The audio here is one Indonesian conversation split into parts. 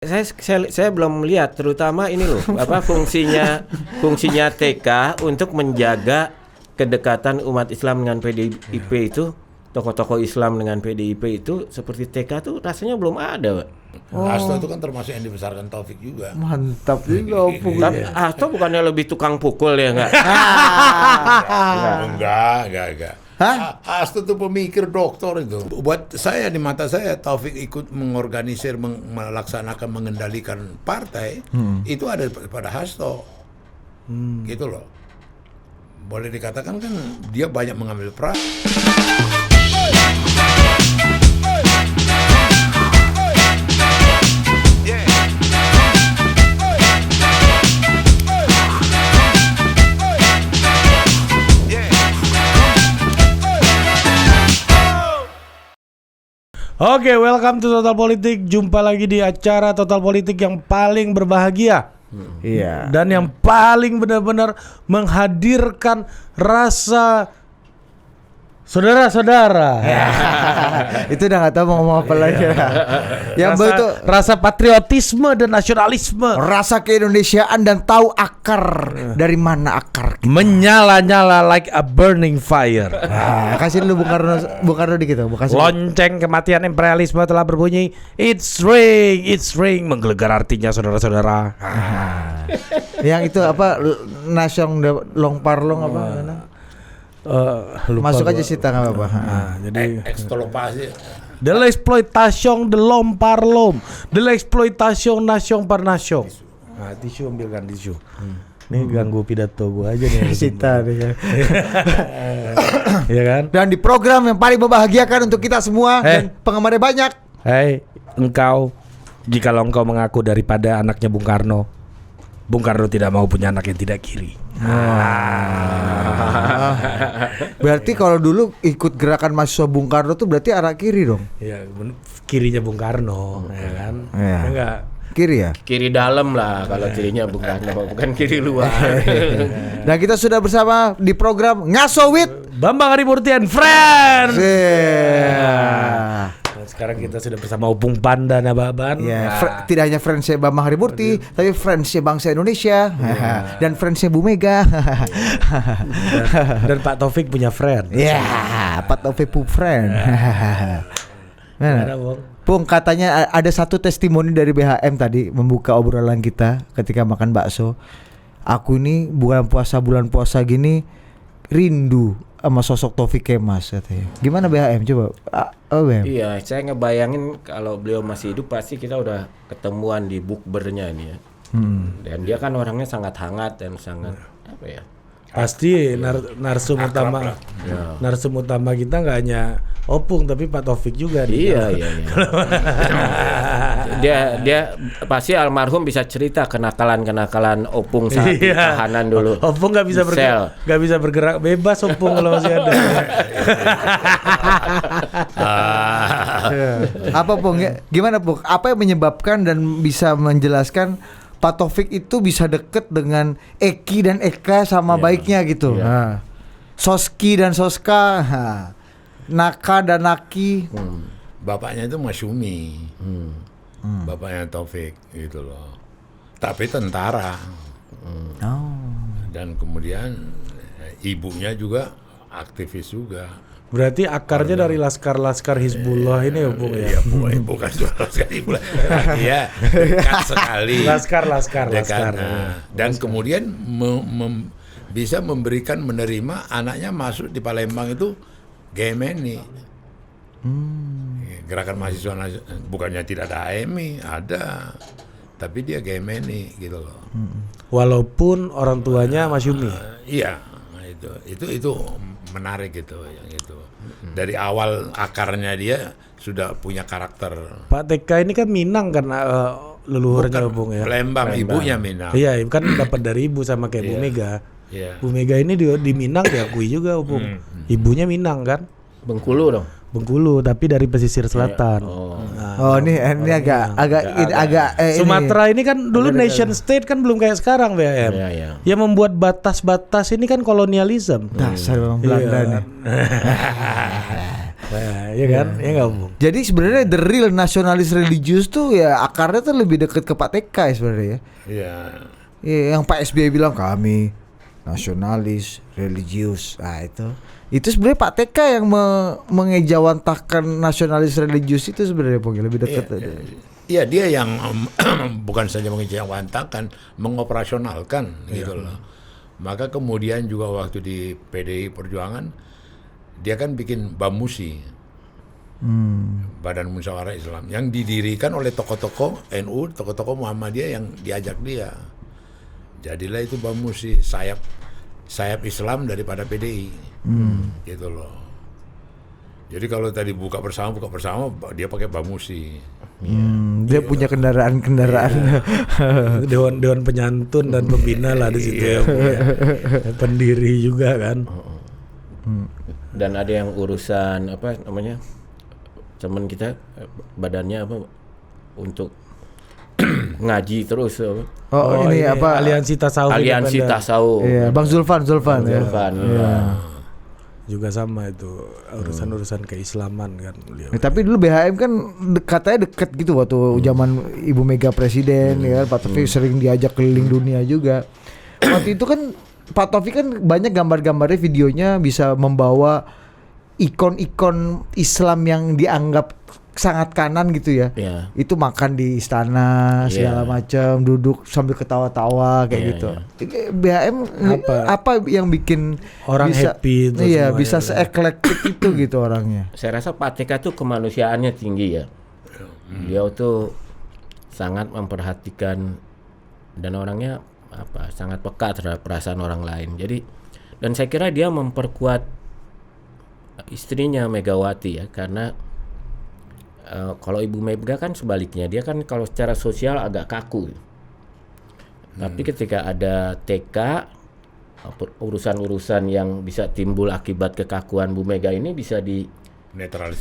Saya belum melihat, terutama ini loh, fungsinya TK untuk menjaga kedekatan umat Islam dengan PDIP itu, tokoh-tokoh Islam dengan PDIP itu seperti TK tuh rasanya belum ada, Pak. Hasto itu kan termasuk yang dibesarkan Taufik juga. Mantap juga. Tapi Hasto bukannya lebih tukang pukul ya enggak? Enggak. Hasto itu pemikir doktor itu. Buat saya, di mata saya, Taufik ikut mengorganisir, melaksanakan, mengendalikan partai, itu ada pada Hasto. Gitu loh. Boleh dikatakan kan dia banyak mengambil peran. Oke, welcome to Total Politik. Jumpa lagi di acara Total Politik yang paling berbahagia. Iya. Dan yang paling benar-benar menghadirkan rasa saudara-saudara. Itu udah nggak tahu mau ngomong apa lagi. Yang betul rasa patriotisme dan nasionalisme. rasa keindonesiaan dan tahu akar dari mana akar. Menyala-nyala like a burning fire. Kasih dulu Bung Karno dikit dong. Lonceng kematian imperialisme telah berbunyi. It's ring menggelegar artinya saudara-saudara. Yang itu apa? Nasyong Long Parlong apa? Masuk aja sih tangan apa? Jadi Ekstolopasi. de l'exploitation de l'homme par l'homme, de l'exploitation nation par nation. Nah, tisu ambilkan tisu. Ini ganggu pidato gua aja nih. Sita nih. Iya kan? Dan di program yang paling membahagiakan untuk kita semua dan penggemarnya banyak. Hei, engkau, jikalau engkau mengaku daripada anaknya Bung Karno tidak mau punya anak yang tidak kiri. Berarti kalau dulu ikut gerakan mahasiswa Bung Karno tuh berarti arah kiri dong. Ya, kirinya Bung Karno, ya kan? Iya. Enggak. Kiri ya? Kiri dalam lah kalau kirinya bukan kiri luar. Dan kita sudah bersama di program Ngaso with Bambang Harimurti and Friends. Yeah. Nah, sekarang kita sudah bersama Opung Panda Nababan. Yeah. Tidak hanya friendsnya Bambang Harimurti, tapi friendsnya bangsa Indonesia dan friendsnya Bu Mega. dan Pak Taufik punya friend. Pak Taufik pu friend. Mana, Bung? Bung, katanya ada satu testimoni dari BHM tadi membuka obrolan kita ketika makan bakso. Aku ini bulan puasa gini rindu sama sosok Taufik Kemas katanya. Gimana BHM coba? BHM. Iya, saya ngebayangin kalau beliau masih hidup pasti kita udah ketemuan di bukbernya ini ya. Dan dia kan orangnya sangat hangat dan sangat apa ya? Pasti narsum utama kita nggak hanya Opung tapi Pak Taufik juga nih. Iya. dia pasti almarhum bisa cerita kenakalan Opung saat tahanan dulu. Opung nggak bisa bergerak bebas Opung kalau masih ada. Apa Pung? Gimana Pung? Apa yang menyebabkan dan bisa menjelaskan Pak Taufik itu bisa deket dengan Eki dan Eka sama baiknya gitu. Soski dan Soska, Naka dan Naki. Bapaknya itu Masyumi. Bapaknya Taufik gitu loh. Tapi tentara. Dan kemudian ibunya juga aktivis juga. Berarti akarnya dari laskar Hizbullah ini ya Bung ya? Iya, bukan laskar Hizbullah. Iya, dekat sekali. Laskar. Nah, dan kemudian bisa menerima anaknya masuk di Palembang itu GMNI. Gerakan mahasiswa bukannya tidak ada AMI, ada. Tapi dia GMNI gitu loh. Walaupun orang tuanya Masyumi. Iya, itu menarik gitu yang itu. Dari awal akarnya dia sudah punya karakter. Pak TK ini kan Minang kan leluhurnya Bung ya. Palembang, ibunya Minang. Iya, kan dapat dari ibu sama kayak Bu Mega. Iya. Bu Mega ini di Minang diakui juga Bung. Ibunya Minang kan? Bengkulu dong. Bengkulu tapi dari pesisir selatan. Ini agak Sumatera ini kan dulu nation state kan belum kayak sekarang BM. Yang membuat batas-batas ini kan kolonialisme. Dasar orang Belanda nih. Nah, ya kan? Ya nggak Bung? Jadi sebenarnya the real nasionalis religius tuh ya akarnya tuh lebih dekat ke Pak TK ya sebenarnya ya. Iya. Iya, yang Pak SBY bilang kami nasionalis religius. Nah itu sebenarnya Pak TK yang mengejawantahkan nasionalis religius itu sebenarnya Bung, lebih dekat. Iya, dia yang bukan saja mengejawantahkan, mengoperasionalkan gitu loh. Maka kemudian juga waktu di PDI Perjuangan dia kan bikin Bamusi, Badan Musyawarah Islam, yang didirikan oleh tokoh-tokoh NU, tokoh-tokoh Muhammadiyah yang diajak dia. Jadilah itu Bamusi, sayap Islam daripada PDI, gitu loh. Jadi kalau tadi buka bersama dia pakai Bamusi. Dia punya kendaraan-kendaraan. Dewan penyantun dan pembina lah di situ ya, Bung, ya. Pendiri juga kan. Dan ada yang urusan apa namanya, teman kita badannya apa untuk ngaji terus. Ini apa? Aliansi Tasawuf. Aliansi Independen. Tasawuf. Iya, Bang Zulfan ya. Zulfan. Iya. Juga sama itu urusan keislaman kan beliau. Tapi dulu BHM kan katanya deket gitu waktu zaman Ibu Mega presiden ya, Pak Taufik sering diajak keliling dunia juga. Waktu itu kan Pak Taufik kan banyak gambar-gambarnya, videonya bisa membawa ikon-ikon Islam yang dianggap sangat kanan gitu ya. Iya. Itu makan di istana segala macam, duduk sambil ketawa-tawa kayak gitu. BHM apa yang bikin orang bisa, happy itu iya, semuanya. bisa seeklektik itu gitu orangnya. Saya rasa Pak TK tuh kemanusiaannya tinggi ya. Beliau tuh sangat memperhatikan dan orangnya sangat peka terhadap perasaan orang lain. Jadi, dan saya kira dia memperkuat istrinya Megawati ya, karena kalau Ibu Mega kan sebaliknya, dia kan kalau secara sosial agak kaku. Tapi ketika ada TK, urusan-urusan yang bisa timbul akibat kekakuan Bu Mega ini bisa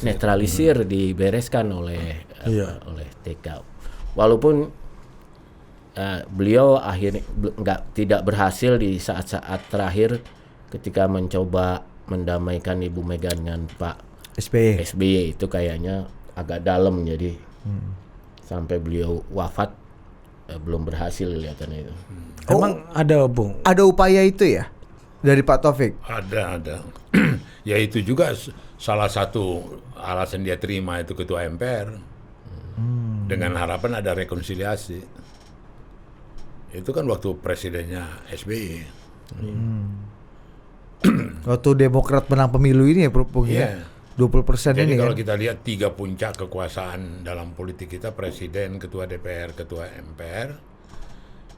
netralisir, dibereskan oleh TK. Walaupun beliau akhirnya tidak berhasil di saat-saat terakhir ketika mencoba mendamaikan Ibu Mega dengan Pak SBY itu kayaknya agak dalam, jadi sampai beliau wafat belum berhasil kelihatannya itu. Emang ada Bung? Ada upaya itu ya dari Pak Taufik? Ada. Ya itu juga salah satu alasan dia terima itu ketua MPR. Dengan harapan ada rekonsiliasi. Itu kan waktu presidennya SBY. Waktu Demokrat menang pemilu ini ya, Bung ya. 20% Jadi ini kalau kan. kita lihat 3 puncak kekuasaan dalam politik kita, presiden, ketua DPR, ketua MPR,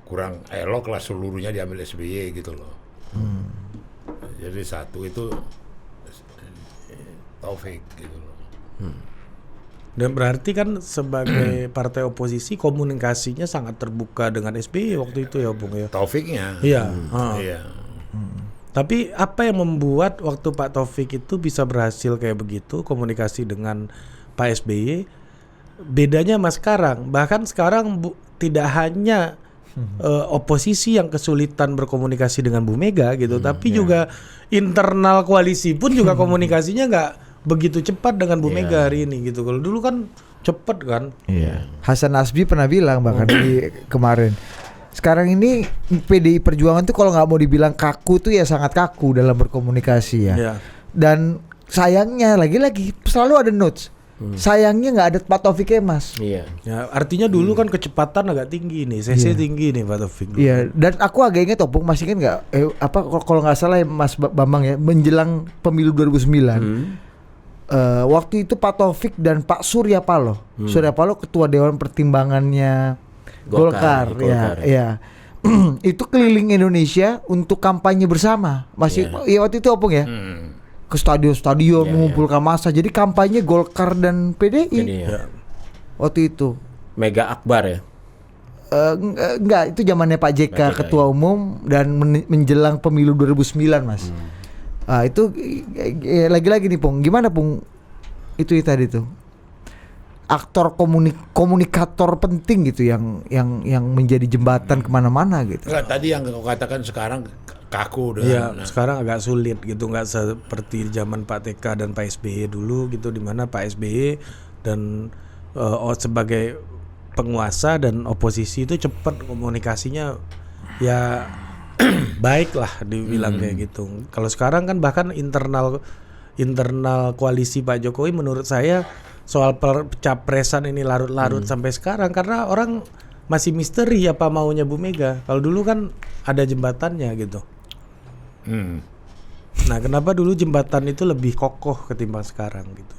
kurang elok lah seluruhnya diambil SBY gitu loh. Jadi satu itu Taufik gitu loh. Dan berarti kan sebagai partai oposisi komunikasinya sangat terbuka dengan SBY waktu itu ya Bung ya. Taufiknya. Iya. Iya. Tapi apa yang membuat waktu Pak Taufik itu bisa berhasil kayak begitu komunikasi dengan Pak SBY? Bedanya sama sekarang. Bahkan sekarang tidak hanya oposisi yang kesulitan berkomunikasi dengan Bu Mega gitu, tapi juga internal koalisi pun juga komunikasinya nggak begitu cepat dengan Bu Mega hari ini gitu. Kalau dulu kan cepet kan. Iya. Hasan Nasbi pernah bilang bahkan di kemarin. Sekarang ini PDI Perjuangan tuh kalau nggak mau dibilang kaku tuh ya sangat kaku dalam berkomunikasi ya. Iya. Dan sayangnya lagi-lagi selalu ada notes. Sayangnya nggak ada Pak Taufik Kemas. Iya. Ya, artinya dulu kan kecepatan agak tinggi nih, CC tinggi nih Pak Taufik. Iya, dan aku agak ingat Opung, masih ingat nggak? Kalau nggak salah ya Mas Bambang ya, menjelang pemilu 2009. Waktu itu Pak Taufik dan Pak Surya Paloh. Surya Paloh ketua Dewan Pertimbangannya Golkar. Ya. Itu keliling Indonesia untuk kampanye bersama. Masih ya waktu itu Opung ya. Ke stadion-stadion mengumpulkan massa. Jadi kampanye Golkar dan PDI. Waktu itu. Mega Akbar ya. Enggak, itu zamannya Pak JK ketua umum dan menjelang pemilu 2009 Mas. Itu lagi-lagi nih Pung. Gimana Pung? Itu tadi tuh. aktor komunikator penting gitu yang menjadi jembatan kemana-mana gitu. Enggak, tadi yang kau katakan sekarang kaku Iya, dengan sekarang agak sulit gitu, nggak seperti zaman Pak TK dan Pak SBY dulu gitu, di mana Pak SBY dan sebagai penguasa dan oposisi itu cepat komunikasinya ya baik lah dibilang kayak gitu. Kalau sekarang kan bahkan internal koalisi Pak Jokowi menurut saya soal pencapresan ini larut-larut sampai sekarang karena orang masih misteri apa maunya Bu Mega. Kalau dulu kan ada jembatannya gitu. Nah, kenapa dulu jembatan itu lebih kokoh ketimbang sekarang gitu?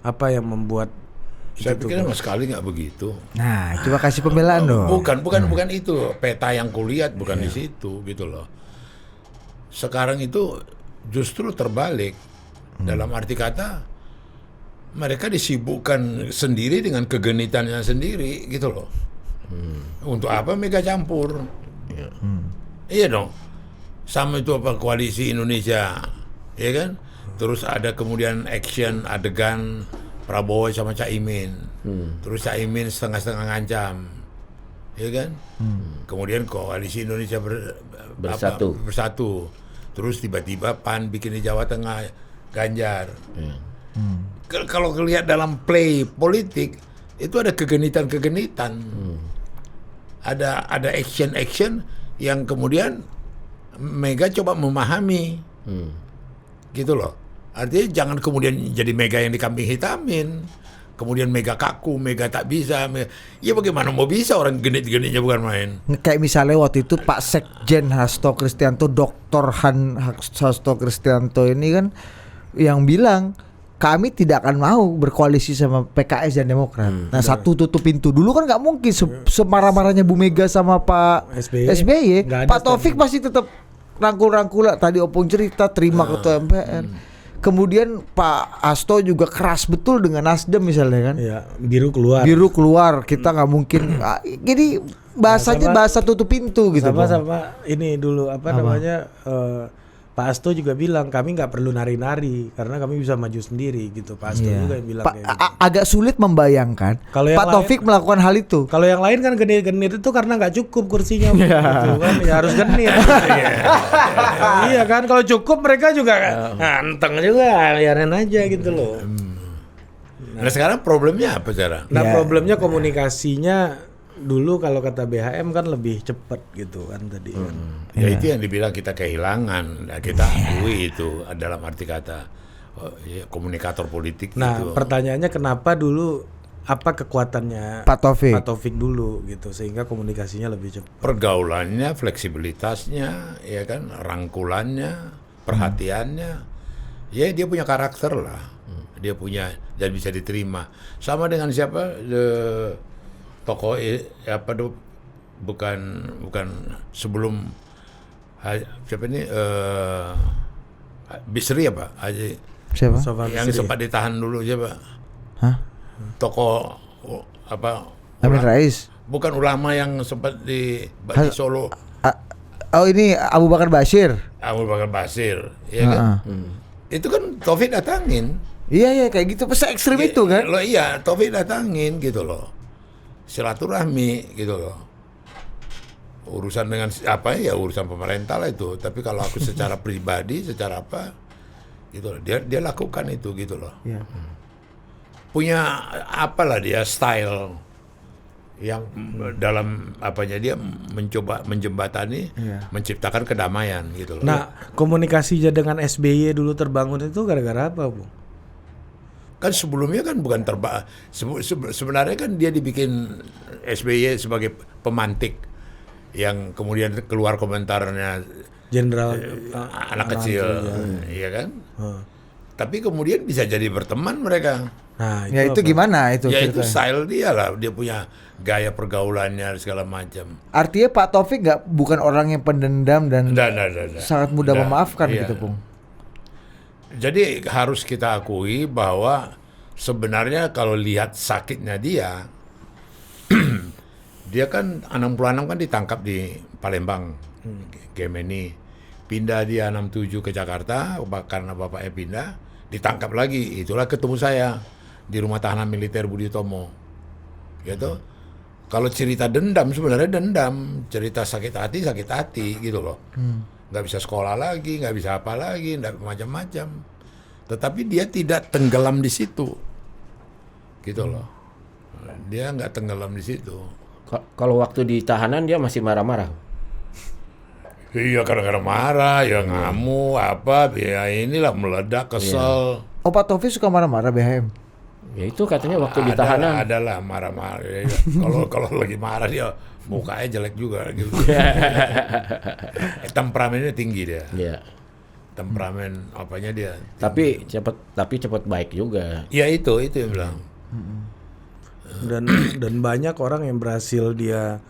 Apa yang membuat saya pikir sama sekali nggak begitu. Nah, coba kasih pembelaan dong. Bukan itu peta yang kulihat, bukan di situ gitu loh. Sekarang itu justru terbalik. Dalam arti kata mereka disibukkan sendiri dengan kegenitannya sendiri gitu loh. Untuk apa Mega campur? Iya dong. Sama itu apa koalisi Indonesia, ya kan? Terus ada kemudian action adegan Prabowo sama Caimin. Terus Caimin setengah-setengah ngancam, ya kan? Kemudian koalisi Indonesia bersatu. Terus tiba-tiba PAN bikin di Jawa Tengah Ganjar. Kalau lihat dalam play politik itu ada kegenitan. Ada action yang kemudian Mega coba memahami, gitu loh. Artinya jangan kemudian jadi Mega yang dikambing hitamin, kemudian Mega kaku, Mega tak bisa. Ya bagaimana mau bisa orang genit-genitnya bukan main. Kayak misalnya waktu itu Pak Sekjen Hasto Kristianto, Dr. Hasto Kristianto ini kan yang bilang kami tidak akan mau berkoalisi sama PKS dan Demokrat. Nah, satu tutup pintu. Dulu kan nggak mungkin semarah-marahnya Bu Mega sama Pak SBY. Pak Taufik pasti tetap rangkul-rangkul. Tadi Opung cerita terima ketua MPR. Kemudian Pak Hasto juga keras betul dengan Nasdem misalnya kan. Ya, biru keluar. Kita nggak mungkin. Jadi bahasanya bahasa tutup pintu gitu. Sama ini dulu apa? Namanya Pak Hasto juga bilang kami nggak perlu nari-nari karena kami bisa maju sendiri gitu. Pak Hasto juga yang bilang kayak gitu. Agak sulit membayangkan Pak Taufik melakukan hal itu. Kalau yang lain kan genit-genit itu karena nggak cukup kursinya gitu kan, ya harus genit. Iya kan, kalau cukup mereka juga anteng juga, biarin aja gitu loh. Nah sekarang problemnya apa sekarang? Nah problemnya komunikasinya dulu kalau kata BHM kan lebih cepat gitu kan tadi kan. Ya itu yang dibilang kita kehilangan. Nah, kita akui itu dalam arti kata komunikator politik. Nah gitu. Pertanyaannya kenapa dulu apa kekuatannya Pak Taufik dulu gitu sehingga komunikasinya lebih cepat. Pergaulannya, fleksibilitasnya, ya kan, rangkulannya, perhatiannya. Ya dia punya karakter lah. Dia punya dan bisa diterima. Sama dengan siapa? Tokoh apa tuh bukan sebelum siapa ini Bisri apa Haji siapa yang sempat ditahan dulu siapa? Tokoh apa? Amin Rais. Bukan ulama yang sempat di Solo. Oh ini Abu Bakar Bashir. Abu Bakar Bashir, ya kan? Itu kan Taufik datangin. Iya kayak gitu. Pas ekstrim itu kan? Lo iya Taufik datangin gitu loh. Silaturahmi gitu loh. Urusan dengan apa ya urusan pemerintah lah itu. Tapi kalau aku secara pribadi, secara apa gitu loh. Dia lakukan itu gitu loh. Punya apalah dia style yang dalam apanya dia mencoba menjembatani, menciptakan kedamaian gitu loh. Nah, komunikasinya dengan SBY dulu terbangun itu gara-gara apa, Bu? Kan sebelumnya kan bukan sebenarnya kan dia dibikin SBY sebagai pemantik yang kemudian keluar komentarnya Jenderal anak kecil, iya kan? Tapi kemudian bisa jadi berteman mereka. Nah, itu gimana itu? Ya itu style dia lah, dia punya gaya pergaulannya segala macam. Artinya Pak Taufik bukan orang yang pendendam dan sangat mudah memaafkan gitu, Pung. Jadi harus kita akui bahwa sebenarnya kalau lihat sakitnya dia kan 66 kan ditangkap di Palembang, Gemeni, pindah dia 67 ke Jakarta karena bapaknya pindah, ditangkap lagi, itulah ketemu saya. di rumah tahanan militer Budi Utomo. Gitu. Kalau cerita dendam sebenarnya dendam, cerita sakit hati gitu loh. Nggak bisa sekolah lagi, nggak bisa apa lagi, nggak macam-macam. Tetapi dia tidak tenggelam di situ, gitu loh. Dia nggak tenggelam di situ. Kalau waktu di tahanan dia masih marah-marah. Iya, kadang-kadang marah, ya ngamuk, apa, ya inilah meledak, kesel. Oh, Pak Taufik suka marah-marah BHM. Ya itu katanya waktu di tahanan. Adalah marah-marah. Ya. Kalau lagi marah dia mukanya jelek juga gitu. Temperamennya tinggi dia. Iya. Temperamen apanya dia. Tapi cepat baik juga. Ya itu yang bilang. Dan banyak orang yang berhasil dia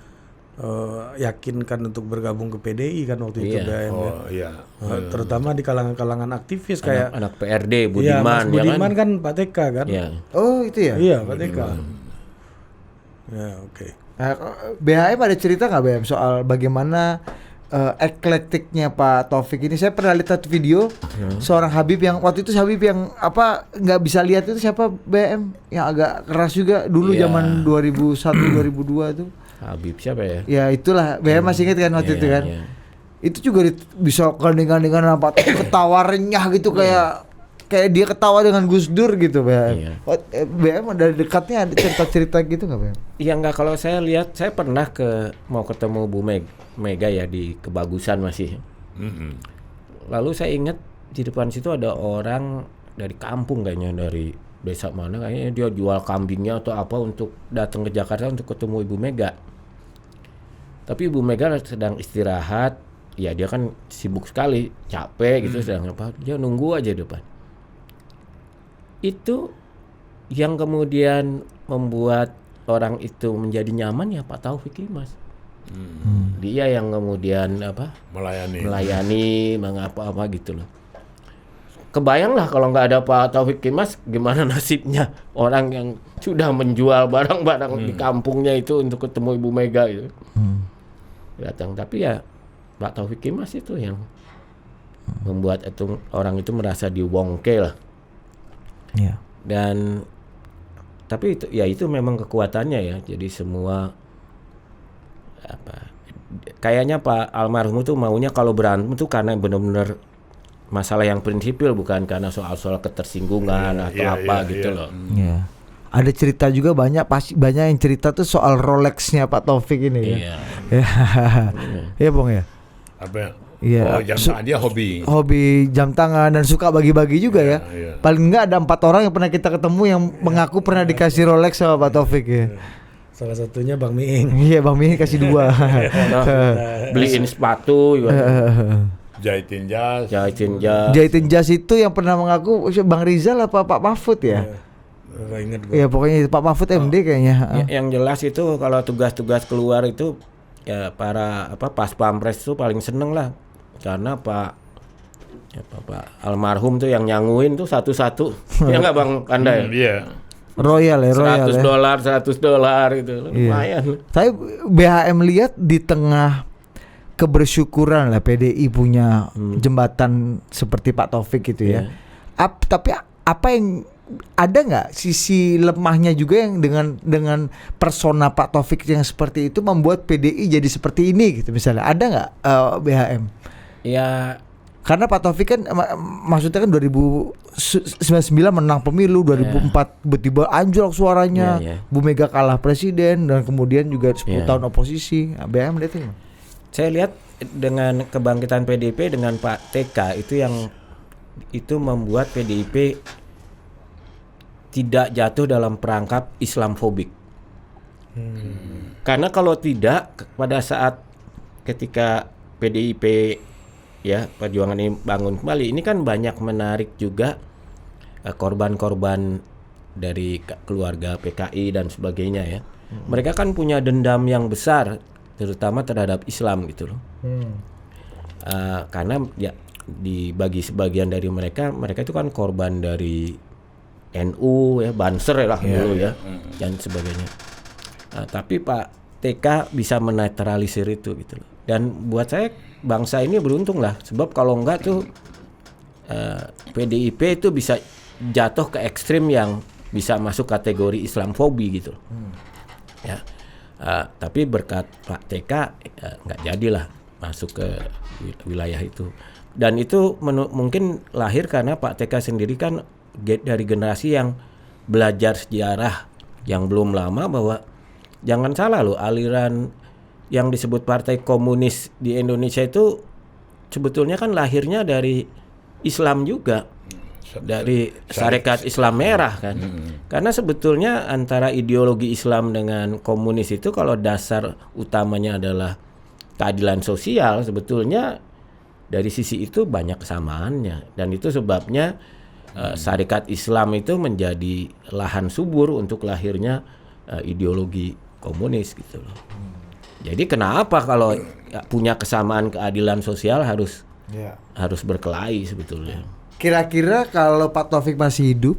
yakinkan untuk bergabung ke PDI kan waktu itu Iya. BHM ya. Oh iya. Terutama di kalangan aktivis kayak Anak PRD Iya, Budiman, Mas Budiman ya kan Pak TK kan? Iya. Oh, itu ya? Iya, Pak TK. Ya, oke. Nah, BHM ada cerita nggak BHM soal bagaimana eklektiknya Pak Taufik ini? Saya pernah lihat satu video seorang Habib yang waktu itu Habib yang apa nggak bisa lihat itu siapa BHM yang agak keras juga dulu Iya. zaman 2001 2002 tuh. Habib siapa ya? Ya itulah BHM masih ingat kan waktu Iya, itu kan? iya. Itu juga bisa gandeng-gandengan sama Pak Taufik, ketawa renyah gitu kayak dia ketawa dengan Gus Dur gitu BHM. Iya. BHM dari dekatnya ada cerita-cerita gitu nggak BHM? Iya enggak, kalau saya lihat, saya pernah mau ketemu Bu Mega ya di Kebagusan masih. Lalu saya ingat di depan situ ada orang dari kampung kayaknya, dari desa mana kayaknya, dia jual kambingnya atau apa untuk datang ke Jakarta untuk ketemu Ibu Mega. Tapi Ibu Mega sedang istirahat, ya dia kan sibuk sekali, capek gitu, sedang apa, dia nunggu aja di depan. Itu yang kemudian membuat orang itu menjadi nyaman ya Pak Taufik Kimas. Dia yang kemudian apa, melayani mengapa-apa gitu loh. Kebayanglah kalau nggak ada Pak Taufik Kimas, gimana nasibnya orang yang sudah menjual barang-barang di kampungnya itu untuk ketemu Ibu Mega gitu. Datang, tapi ya Pak Taufik Kimas itu yang membuat itu orang itu merasa diwongke lah. Iya. Dan tapi itu memang kekuatannya ya. Jadi semua apa, kayaknya Pak almarhum itu maunya kalau berantem itu karena benar-benar masalah yang prinsipil, bukan karena soal-soal ketersinggungan atau apa gitu loh. Iya. Ada cerita juga banyak yang cerita tuh soal Rolexnya Pak Taufik ini ya. Iya. Iya Bang ya. Apa ya? Iya. Oh, jam tangan dia Hobi jam tangan dan suka bagi-bagi juga ya. Iya. Paling enggak ada 4 orang yang pernah kita ketemu yang mengaku pernah dikasih Rolex sama Pak Taufik ya. Salah satunya Bang Miing. Iya Bang Miing kasih 2. Beliin sepatu juga. jahitin jas. Jahitin jas itu yang pernah mengaku Bang Rizal apa Pak Mahfud ya? Gak inget gue. Iya pokoknya Pak Mahfud MD kayaknya. Yang jelas itu kalau tugas-tugas keluar itu ya para pas pampres itu paling seneng lah, karena Pak almarhum tuh yang nyanguin tuh satu-satu. Ya nggak Bang Kanda ya? Iya. Royal ya. $100 gitu. Lumayan. Tapi BHM lihat di tengah kebersyukuran lah PDI punya jembatan seperti Pak Taufik gitu ya. Tapi apa yang ada nggak sisi lemahnya juga yang dengan persona Pak Taufik yang seperti itu membuat PDI jadi seperti ini gitu misalnya, ada nggak BHM? Ya karena Pak Taufik kan maksudnya kan 2099 menang pemilu, 2004 tiba-tiba anjlok suaranya, Bu Mega kalah presiden dan kemudian juga 10 tahun oposisi. BHM lihatnya? Saya lihat dengan kebangkitan PDIP dengan Pak TK itu membuat PDIP tidak jatuh dalam perangkap Islamfobik. Karena kalau tidak, pada saat ketika PDIP ya perjuangan ini bangun kembali, ini kan banyak menarik juga korban-korban dari keluarga PKI dan sebagainya ya. Mereka kan punya dendam yang besar, terutama terhadap Islam gitu loh. Karena ya bagi sebagian dari mereka itu kan korban dari NU ya, Banser lah dulu ya, dan sebagainya. Tapi Pak TK bisa menetralisir itu gitu loh. Dan buat saya bangsa ini beruntung lah, sebab kalau enggak tuh PDIP itu bisa jatuh ke ekstrim yang bisa masuk kategori Islamofobi gitu. Ya, tapi berkat Pak TK nggak jadilah masuk ke wilayah itu. Dan itu mungkin lahir karena Pak TK sendiri kan dari generasi yang belajar sejarah yang belum lama, bahwa jangan salah loh, aliran yang disebut Partai Komunis di Indonesia itu sebetulnya kan lahirnya dari Islam juga, dari Sarekat Islam Merah kan. Karena sebetulnya antara ideologi Islam dengan komunis itu kalau dasar utamanya adalah keadilan sosial, sebetulnya dari sisi itu banyak kesamaannya, dan itu sebabnya Sarekat Islam itu menjadi lahan subur untuk lahirnya ideologi komunis gitu loh. Jadi kenapa kalau punya kesamaan keadilan sosial harus berkelahi sebetulnya. Kira-kira kalau Pak Taufik masih hidup,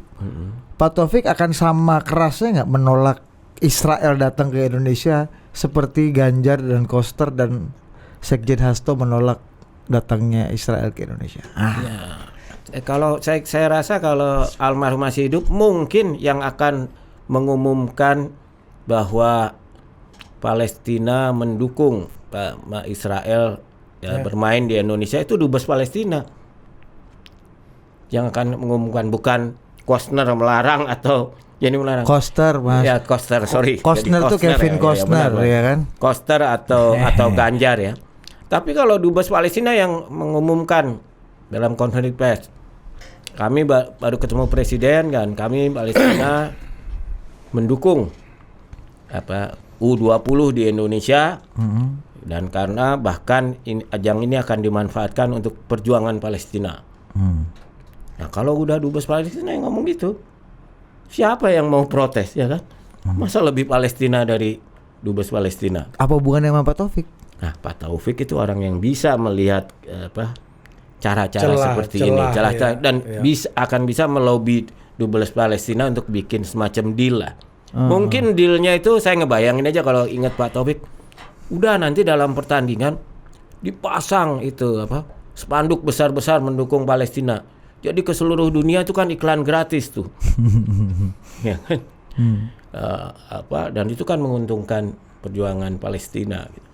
Pak Taufik akan sama kerasnya nggak menolak Israel datang ke Indonesia seperti Ganjar dan Koster dan Sekjen Hasto menolak datangnya Israel ke Indonesia? Kalau saya rasa kalau almarhum masih hidup, mungkin yang akan mengumumkan bahwa Palestina mendukung Israel bermain di Indonesia itu dubes Palestina yang akan mengumumkan, bukan Costner melarang atau Jenny melarang. Koster, Mas. Ya, Koster, sorry. Costner tuh Kevin Costner, ya kan? Koster atau Ganjar ya. Tapi kalau dubes Palestina yang mengumumkan dalam konferensi pers, kami baru ketemu presiden kan, kami Palestina mendukung U20 di Indonesia, dan karena bahkan ajang ini akan dimanfaatkan untuk perjuangan Palestina. Nah kalau udah dubes Palestina yang ngomong gitu, siapa yang mau protes ya kan? Masa lebih Palestina dari dubes Palestina? Apa hubungannya sama Pak Taufik? Nah, Pak Taufik itu orang yang bisa melihat cara-cara seperti ini, dan akan bisa melobi dubes Palestina untuk bikin semacam deal lah. Mungkin dealnya itu saya ngebayangin aja kalau ingat Pak Taufik, udah nanti dalam pertandingan dipasang itu spanduk besar-besar mendukung Palestina. Jadi ke seluruh dunia itu kan iklan gratis tuh. Ya kan? Dan itu kan menguntungkan perjuangan Palestina gitu.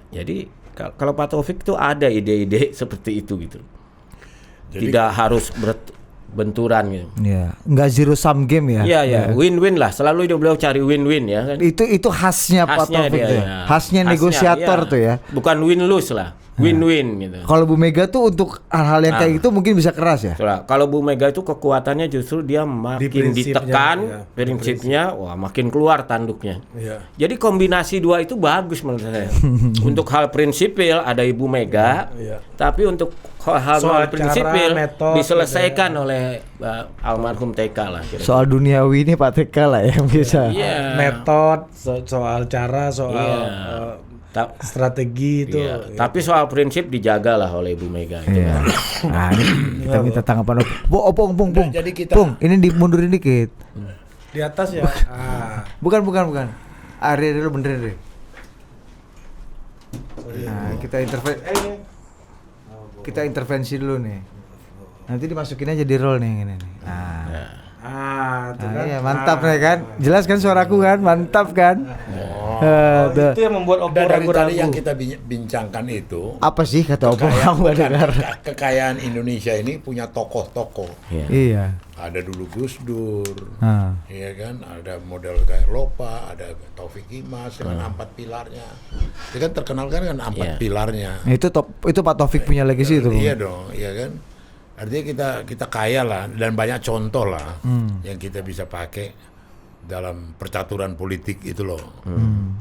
Jadi kalau Pak Taufik itu ada ide-ide seperti itu gitu. Jadi, tidak harus benturan gitu. Iya, nggak zero sum game ya. Iya, win-win lah. Selalu beliau cari win-win ya kan. Itu khasnya Pak Taufik tuh. Khasnya negosiator tuh ya. Bukan win-lose lah. Win-win gitu. Kalau Bu Mega tuh untuk hal-hal yang kayak gitu mungkin bisa keras ya. Kalau Bu Mega itu kekuatannya justru dia makin ditekan, prinsipnya makin keluar tanduknya. Jadi kombinasi dua itu bagus menurut saya. Untuk hal prinsipil ada Ibu Mega, tapi untuk hal prinsipil diselesaikan oleh almarhum TK lah. Kira-kira. Soal duniawi ini Pak TK lah yang bisa. Metode, soal cara, soal strategi itu. Tapi soal prinsip dijaga lah oleh Ibu Mega itu. Nah, ini kita minta tanggapan Pung. Jadi kita Pung, ini dimundurin dikit. Di atas ya. Bukan. Ari dulu benerin deh. Nah, kita intervensi dulu nih. Nanti dimasukin aja di roll nih ini nih. Iya, mantap nih kan. Jelas kan suaraku kan? Mantap kan? Itu yang membuat Oppo dari ragu-ragu. tadi yang kita bincangkan itu, apa sih kata Oppo? kekayaan Indonesia ini punya tokoh-tokoh. Iya. Ada dulu Gus Dur, iya kan? Ada model kayak Lopa, ada Taufik Imas dengan 4 pilarnya. Dia kan terkenal kan 4 pilarnya. Itu Pak Taufik punya legacy itu. Iya dong, iya kan? Artinya kita kaya lah, dan banyak contoh lah yang kita bisa pakai dalam percaturan politik itu loh.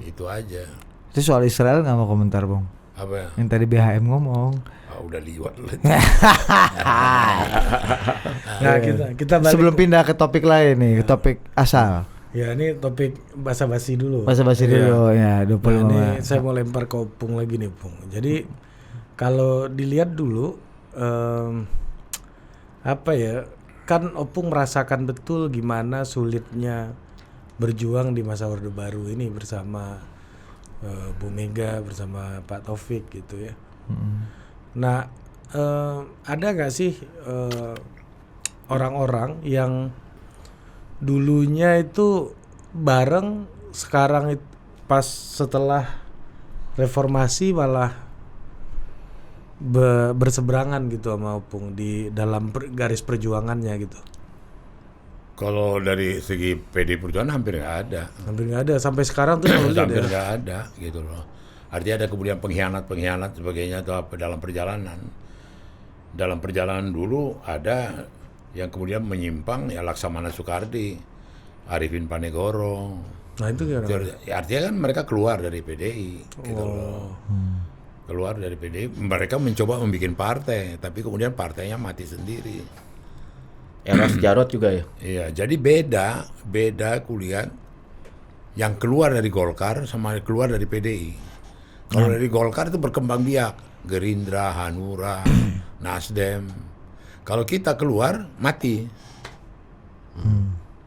Itu aja. Itu soal Israel nggak mau komentar, Bang? Apa? Yang tadi BHM ngomong. Udah liwat lah. Nah, kita balik. Sebelum pindah ke topik lain nih, ke topik asal. Ya, ini topik basa-basi dulu. Basa-basi dulu ya, 25. Nah, ini saya mau lempar ke Opung lagi nih, Pung. Jadi kalau dilihat dulu kan Opung merasakan betul gimana sulitnya berjuang di masa Orde Baru ini bersama Bu Mega, bersama Pak Taufik gitu ya. Nah, ada nggak sih orang-orang yang dulunya itu bareng, sekarang pas setelah reformasi malah berseberangan gitu sama Opung di dalam garis perjuangannya gitu. Kalau dari segi PD Perjuangan hampir nggak ada. Hampir nggak ada sampai sekarang tuh kalau lihat Hampir ya. nggak ada gitu loh. Artinya ada kemudian pengkhianat sebagainya atau apa dalam perjalanan. Dalam perjalanan dulu ada yang kemudian menyimpang ya Laksamana Soekardi, Arifin Panegoro. Nah itu gimana? Artinya kan mereka keluar dari PDI gitu loh. Keluar dari PDI, mereka mencoba membuat partai, tapi kemudian partainya mati sendiri. Eros Jarot juga ya. Iya, jadi beda kuliah yang keluar dari Golkar sama keluar dari PDI. Kalau dari Golkar itu berkembang biak, Gerindra, Hanura, Nasdem. Kalau kita keluar mati,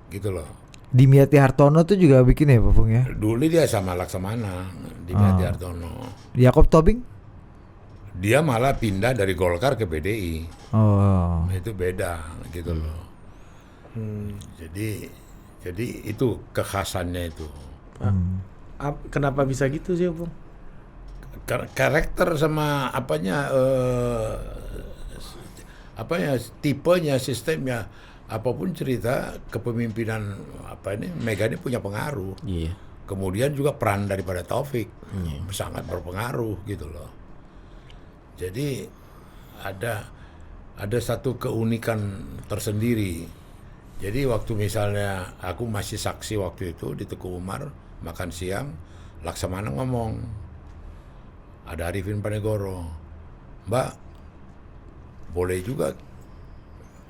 gitu loh. Dimiati Hartono tuh juga bikin ya Pak Pung ya. Dulu dia sama Laksamana, Dimiati Hartono. Yakob Tobing? Dia malah pindah dari Golkar ke PDI. Oh. Itu beda gitu loh. Jadi itu kekhasannya itu. Kenapa bisa gitu sih Opung? Karakter sama tipenya, sistemnya, apapun cerita kepemimpinan Mega ini punya pengaruh. Iya. Kemudian juga peran daripada Taufik sangat berpengaruh gitu loh. Jadi ada satu keunikan tersendiri. Jadi waktu misalnya aku masih saksi waktu itu di Teguh Umar makan siang, Laksamana ngomong, ada Arifin Panegoro, Mbak, boleh juga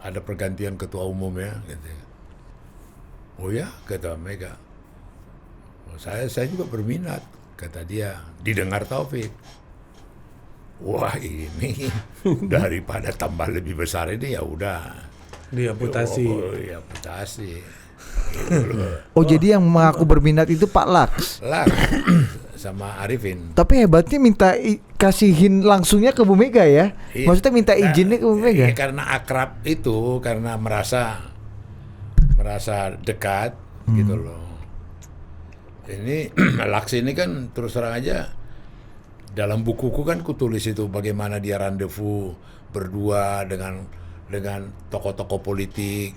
ada pergantian ketua umum ya, gitu. Oh ya, kata Mega. Oh, saya juga berminat, kata dia. Didengar Taufik. Wah ini daripada tambah lebih besar ini ya udah. Diamputasi. Oh, ya amputasi. Oh, jadi yang mengaku berminat itu Pak Laks. Sama Arifin. Tapi hebatnya minta kasihin langsungnya ke Bu Mega ya. Iya. Maksudnya minta izinnya ke Bu Mega. Iya, karena akrab itu, karena merasa dekat gitu loh. Ini Laks ini kan terus terang aja dalam bukuku kan kutulis itu bagaimana dia rendezvous berdua dengan tokoh-tokoh politik,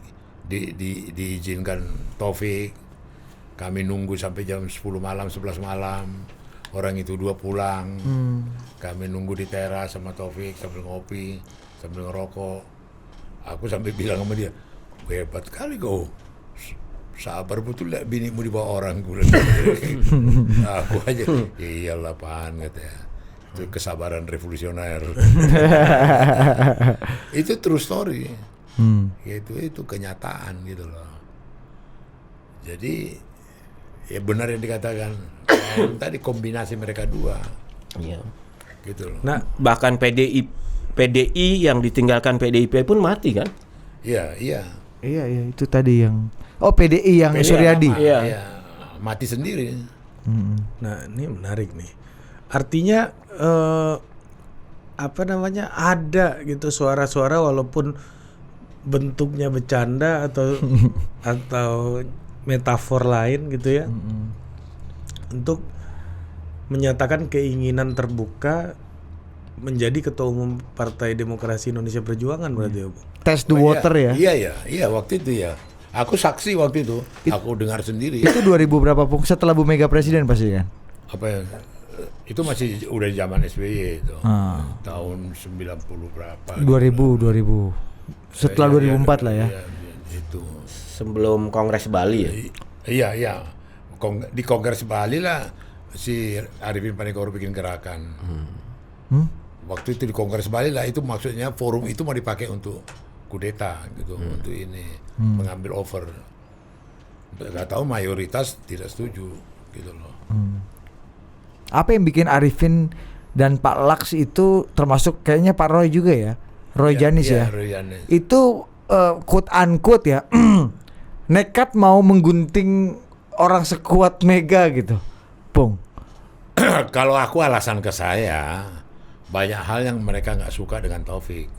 diizinkan Taufik. Kami nunggu sampai jam 10 malam, 11 malam. Orang itu 2 pulang. Kami nunggu di teras sama Taufik sambil ngopi, sambil ngerokok. Aku sampai bilang sama dia, hebat kali kau. Sabar betul lihat binimu dibawa orang. Aku aja, iyalah Pan, katanya. Itu kesabaran revolusioner. Itu true story. Itu kenyataan gitu loh. Jadi ya benar yang dikatakan tadi kombinasi mereka dua. Iya. Gitu loh. Nah, Bahkan PDI yang ditinggalkan PDIP pun mati kan? Iya. Iya, itu tadi yang PDI yang Suryadi. Iya. Mati sendiri. nah ini menarik nih. Artinya ada gitu suara-suara walaupun bentuknya bercanda atau metafor lain gitu ya, untuk menyatakan keinginan terbuka menjadi ketua umum Partai Demokrasi Indonesia Perjuangan berarti ya, Bu? Test the water ya. Iya waktu itu ya. Aku saksi waktu itu. Aku dengar sendiri. Itu 2000 berapa Pung? Setelah Bu Mega presiden pasti kan? Apa ya? Itu masih udah zaman SBY itu. Tahun 90 berapa. 2000. Setelah 2004 lah ya. Iya, itu. Sebelum Kongres Bali ya? Iya. Di Kongres Bali lah si Arifin Panegoro bikin gerakan. Waktu itu di Kongres Bali lah, itu maksudnya forum itu mau dipakai untuk kudeta gitu, untuk ini mengambil over. Nggak tahu mayoritas tidak setuju gitu loh. Apa yang bikin Arifin dan Pak Laks itu, termasuk kayaknya Pak Roy juga ya, Roy Janis ya, Roy Janis. itu quote unquote ya nekat mau menggunting orang sekuat Mega gitu, Pung? Kalau aku alasan ke saya, banyak hal yang mereka nggak suka dengan Taufik.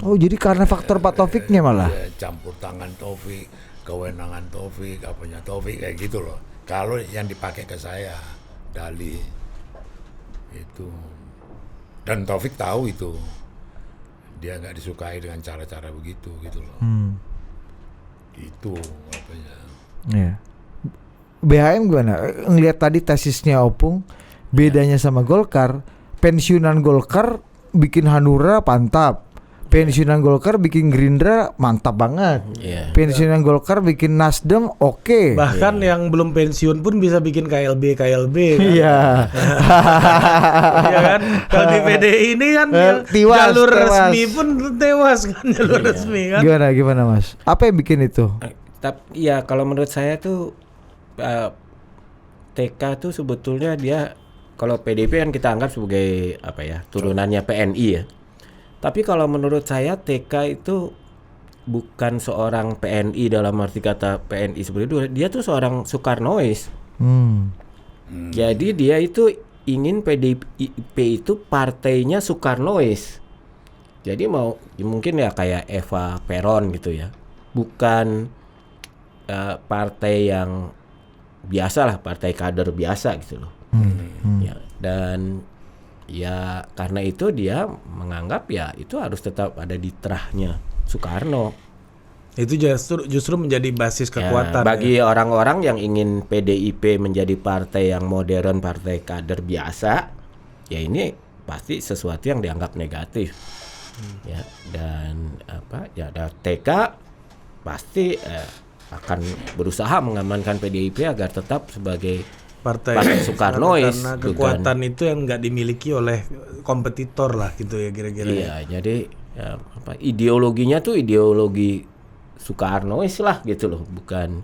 Oh, jadi karena faktor Pak Taufiknya malah? Ya, campur tangan Taufik. kewenangan Taufik, apanya Taufik kayak gitu loh. Kalau yang dipakai ke saya, dalih itu. Dan Taufik tahu itu. Dia nggak disukai dengan cara-cara begitu gitu loh. Itu apanya. Iya. BHM gimana? Ngelihat tadi tesisnya Opung, bedanya sama Golkar, pensiunan Golkar bikin Hanura mantap. Pensiunan Golkar bikin Gerindra mantap banget. Iya. Pensiunan Golkar bikin Nasdem oke. Bahkan yang belum pensiun pun bisa bikin KLB kan. Iya. Iya kan? Kalau di PDI ini kan jalur resmi pun tewas kan, jalur resmi kan. Gimana Mas? Apa yang bikin itu? Tapi ya kalau menurut saya tuh TK tuh sebetulnya dia, kalau PDIP kan kita anggap sebagai apa ya, turunannya PNI ya. Tapi kalau menurut saya TK itu bukan seorang PNI dalam arti kata PNI seperti itu. Dia tuh seorang Soekarnois. Jadi dia itu ingin PDIP itu partainya Soekarnois. Jadi mau mungkin ya kayak Eva Peron gitu ya. Bukan partai yang biasa lah, partai kader biasa gitu loh. Ya, dan ya karena itu dia menganggap ya itu harus tetap ada di terahnya Soekarno. Itu justru menjadi basis kekuatan. Bagi orang-orang yang ingin PDIP menjadi partai yang modern, partai kader biasa, ya ini pasti sesuatu yang dianggap negatif. Ya, dan apa ya, TK pasti akan berusaha mengamankan PDIP agar tetap sebagai partai Soekarnois, karena kekuatan itu yang nggak dimiliki oleh kompetitor lah gitu ya kira-kira. Iya, jadi ya, ideologinya tuh ideologi Soekarnois lah gitu loh, bukan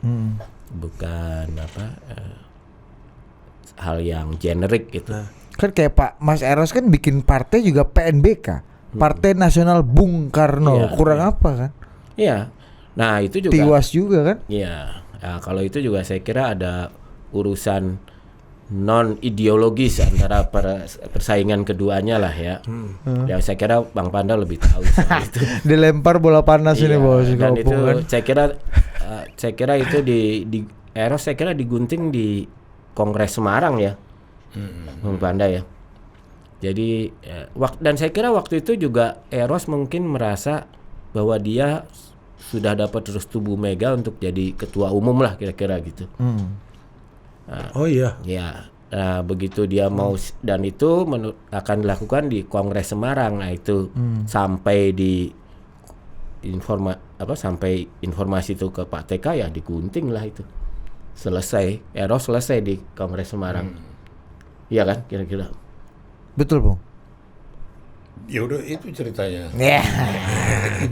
hal yang generik gitu. Kan kayak Pak Mas Eros kan bikin partai juga PNBK, Partai Nasional Bung Karno, kurang apa kan? Iya, nah itu juga Tiwas juga kan? Iya, nah, kalau itu juga saya kira ada urusan non ideologis antara persaingan keduanya lah ya. Ya saya kira Bang Panda lebih tahu soal itu. Dilempar bola panas ini bos. Dan itu saya kira itu di Eros saya kira digunting di Kongres Semarang ya, Bang Panda ya. Jadi dan saya kira waktu itu juga Eros mungkin merasa bahwa dia sudah dapat restu Bu Mega untuk jadi ketua umum lah kira-kira gitu. Oh iya. Ya, begitu dia mau, dan itu akan dilakukan di Kongres Semarang. Nah itu sampai di sampai informasi itu ke Pak TK ya digunting lah itu. Selesai, Eros selesai di Kongres Semarang. Iya kan kira-kira. Betul Bung. Ya udah itu ceritanya.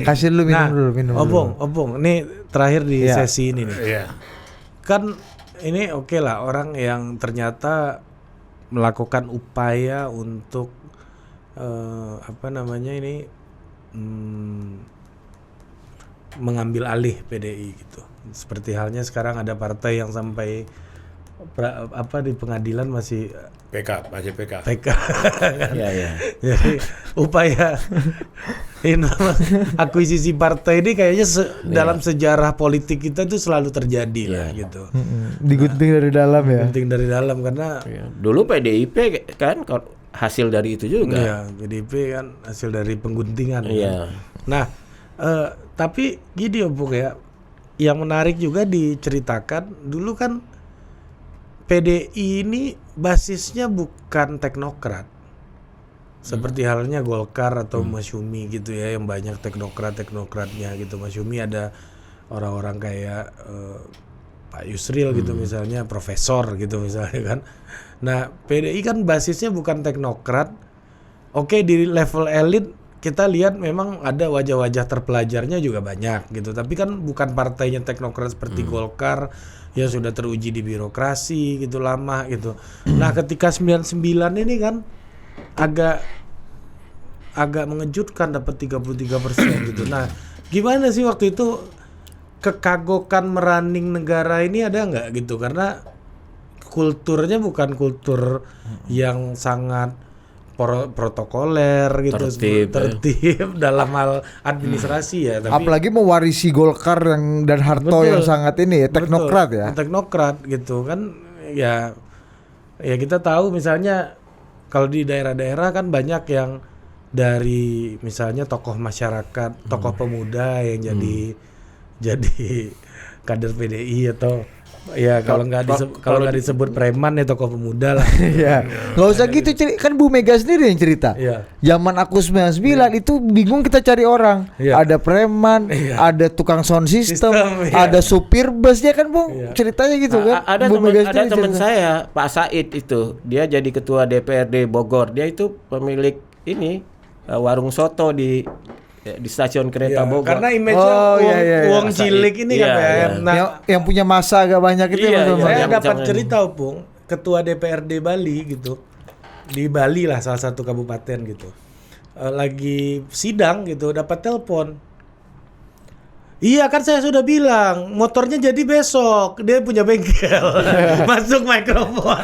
Kasih lu minum dulu. Obong, ini terakhir di sesi ini nih. Iya. Kan ini oke lah, orang yang ternyata melakukan upaya untuk mengambil alih PDI gitu. Seperti halnya sekarang ada partai yang sampai di pengadilan masih PK. Iya. Jadi upaya akuisisi partai ini kayaknya dalam sejarah politik kita itu selalu terjadi lah gitu. Digunting dari dalam ya. Digunting dari dalam karena dulu PDIP kan hasil dari itu juga. Iya, PDIP kan hasil dari pengguntingan. Iya. Kan? Nah, tapi gini Bung ya, yang menarik juga diceritakan dulu kan PDI ini basisnya bukan teknokrat. Seperti halnya Golkar atau Masyumi gitu ya, yang banyak teknokratnya gitu. Masyumi ada orang-orang kayak Pak Yusril gitu misalnya, profesor gitu misalnya kan. Nah, PDI kan basisnya bukan teknokrat. Oke, di level elit kita lihat memang ada wajah-wajah terpelajarnya juga banyak gitu. Tapi kan bukan partainya teknokrat seperti Golkar yang sudah teruji di birokrasi gitu lama gitu. Nah, ketika 99 ini kan agak mengejutkan dapat 33% gitu. Nah, gimana sih waktu itu kekagokan merunning negara ini ada nggak gitu? Karena kulturnya bukan kultur yang sangat protokoler gitu, tertib dalam hal administrasi ya. Tapi apalagi mewarisi Golkar dan Harto yang sangat ini ya, teknokrat ya. Teknokrat gitu kan ya kita tahu misalnya kalau di daerah-daerah kan banyak yang dari misalnya tokoh masyarakat, tokoh pemuda yang jadi kader PDI atau ya kalau nggak disebut preman ya tokoh pemuda lah. Iya. Nggak usah gitu, kan Bu Mega sendiri yang cerita. Iya. Zaman aku 99 itu bingung kita cari orang. Iya. Ada preman, ada tukang sound system, ada supir bus ya kan, Bung. Ceritanya gitu kan. Ada teman saya, Pak Said itu, dia jadi ketua DPRD Bogor. Dia itu pemilik ini warung soto di stasiun kereta Bogor. Karena image-nya uang cilik ini kan ya. Nah, yang punya masa agak banyak itu saya dapat cerita Opung, ketua DPRD Bali gitu. Di Bali lah salah satu kabupaten gitu. Lagi sidang gitu dapat telepon. Iya kan saya sudah bilang motornya jadi besok, dia punya bengkel. Masuk mikrofon.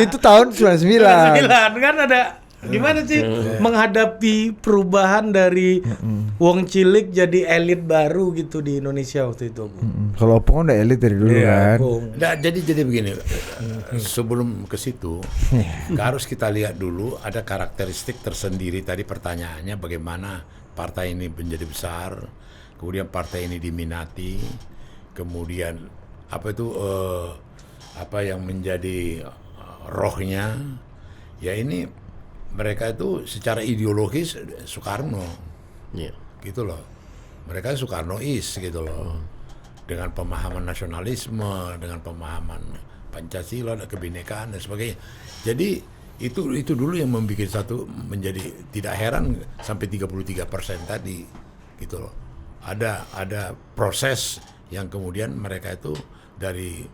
Itu tahun 99 kan ada. Gimana sih menghadapi perubahan dari wong cilik jadi elit baru gitu di Indonesia waktu itu? Kalau Opung udah elit dari dulu kan. Nah, jadi begini, sebelum ke situ harus kita lihat dulu ada karakteristik tersendiri. Tadi pertanyaannya bagaimana partai ini menjadi besar, kemudian partai ini diminati, kemudian apa itu apa yang menjadi rohnya, ya ini mereka itu secara ideologis Soekarno, gitu loh. Mereka Soekarnois gitu loh, dengan pemahaman nasionalisme, dengan pemahaman Pancasila, kebinekaan dan sebagainya. Jadi itu dulu yang membuat satu menjadi tidak heran sampai 33% tadi, gitu loh. Ada proses yang kemudian mereka itu dari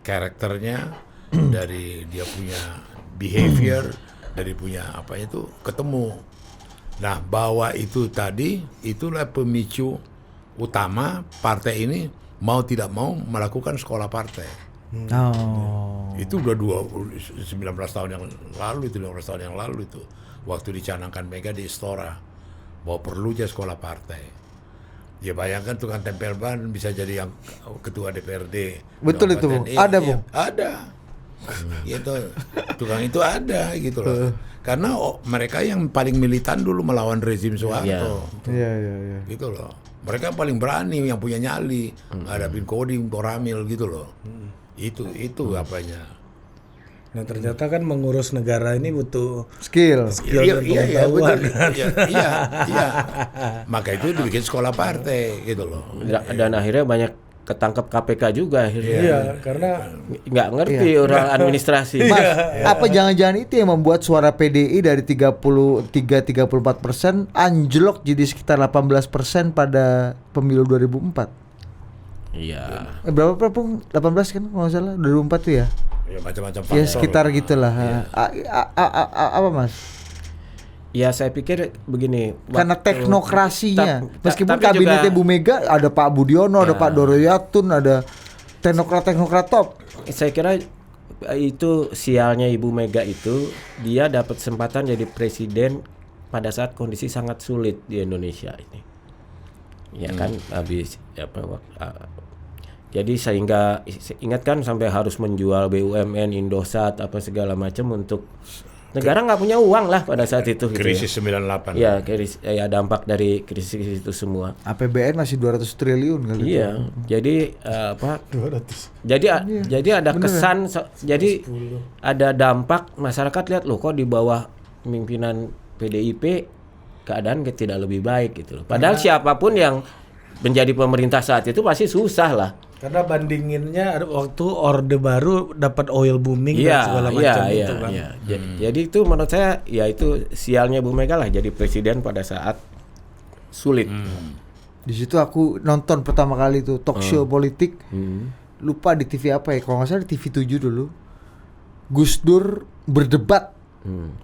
karakternya, dari dia punya behavior, dari punya apa itu ketemu. Nah, bahwa itu tadi itulah pemicu utama partai ini mau tidak mau melakukan sekolah partai. Itu udah 19 tahun yang lalu, itu 15 tahun yang lalu itu waktu dicanangkan Mega di Istora bahwa perlu aja sekolah partai. Ya bayangkan tukang tempel ban bisa jadi yang ketua DPRD. Betul itu, Bu. Ada, Bu. Ada. Gitu, tukang itu ada gitu loh. Karena mereka yang paling militan dulu melawan rezim Soeharto. Iya. Gitu loh. Mereka paling berani, yang punya nyali, hadapin Kodim, Koramil gitu loh. Itu apanya. Nah ternyata kan mengurus negara ini butuh skill Iya, dan pengetahuan. Iya. Maka itu dibikin sekolah partai gitu loh. Dan akhirnya banyak ketangkep KPK juga akhirnya. Iya, karena nggak ngerti orang administrasi. Mas, apa jangan-jangan itu yang membuat suara PDI dari 33-34% anjlok jadi sekitar 18% pada pemilu 2004? Iya. Berapa Pung? 18 kan kalau nggak salah 2004 tuh ya? Ya macam-macam faktor. Ya sekitar gitulah. Apa Mas? Ya saya pikir begini. Karena teknokrasinya. Meskipun tapi kabinetnya juga, Bu Mega ada Pak Budiono, ada Pak Doroyatun, ada teknokrat top. saya kira itu sialnya Ibu Mega itu, dia dapat kesempatan jadi presiden pada saat kondisi sangat sulit di Indonesia ini. Ya kan habis jadi sehingga ingat kan sampai harus menjual BUMN, Indosat apa segala macam untuk negara nggak punya uang lah pada saat itu. Krisis gitu ya. 98. Ya, dampak dari krisis itu semua. APBN masih 200 triliun kali. Iya. Jadi 200. Jadi ada kesan jadi ada dampak masyarakat lihat loh kok di bawah pemimpinan PDIP keadaan tidak lebih baik gitu loh. Padahal siapapun yang menjadi pemerintah saat itu pasti susah lah. Karena bandinginnya waktu Orde Baru dapat oil booming dan segala macam itu kan. Iya. Jadi itu menurut saya ya itu sialnya Bu Mega lah jadi presiden pada saat sulit. Di situ aku nonton pertama kali tuh talk show politik. Lupa di TV apa ya? Kalau nggak salah di TV 7 dulu. Gus Dur berdebat